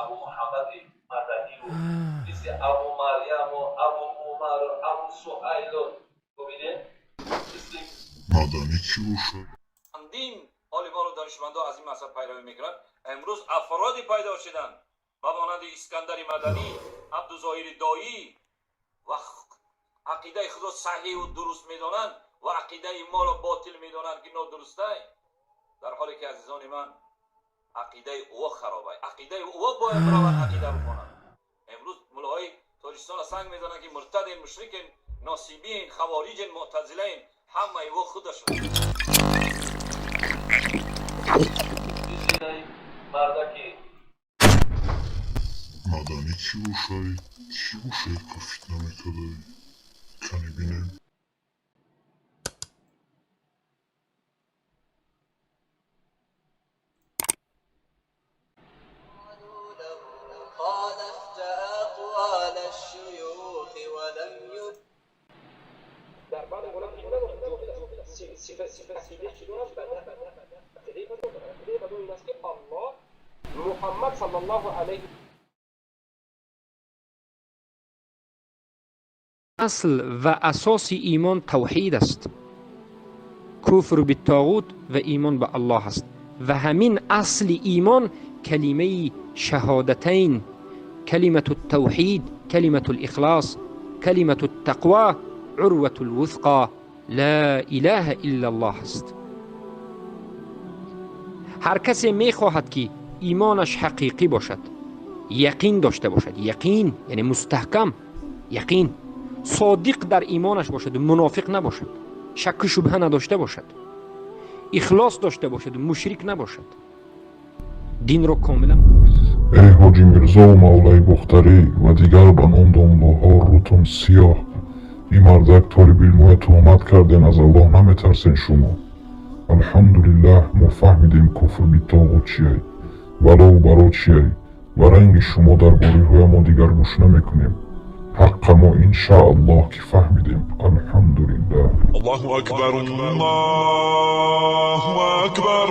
ابو محمد مدنی و مثل ابو مریم و ابو عمر و ابو سهیل و ببینه مثل مدنی کی باشه؟ اندین عالمان و دانشمندان از این مذهب پیروی میکنند. امروز افرادی پیدا شدند و مانند اسکندر مدنی، عبدالظاهر دایی و عقیده خود را صحیح و درست میدانند و عقیده ما را باطل میدانند که نادرسته، در حالی که عزیزان من عقیده او خرابه. عقیده او باید برابر عقیده بکنند. امروز ملاهای تاجیکستان سنگ میزنند که مرتد، مشرک، ناصبی، خوارج، معتزله همه او خودشون. مردکی مدنی کی باشه؟ کی باشه که فتنه میکرده؟ کنی بینیم؟ خالفت أقوال الشيوخ ولم يد در بعض علما صفت چطور است؟ عقیده بدون این است که الله محمد صلی الله علیه اصل و اساس ایمان توحید است. کفر بالطاغوت و ایمان به الله است و همین اصل ایمان کلمه شهادتین، کلمه التوحید، کلمه الاخلاص، کلمه التقوا، عروة الوثقى، لا اله الا الله است. هر کسی میخواهد که ایمانش حقیقی باشد، یقین داشته باشد، یقین یعنی مستحکم، یقین صادق در ایمانش باشد و منافق نباشد، شک و شبهه نداشته باشد، اخلاص داشته باشد و مشرک نباشد، دین را کاملا. ای حاجی میرزا و مولای بختری و دیگر بنان دنباها روتون سیاه، این مردک طالب علمای تهمت کردن، از الله نمیترسین شما؟ الحمدلله ما فهمیدیم کفر بالطاغوت چیه، ولا و برا چیه و رنگ شما در باره های ما دیگر گوش نمیکنیم. حق ما انشاءالله که فهمیدیم. الحمدلله. الله أكبر الله أكبر.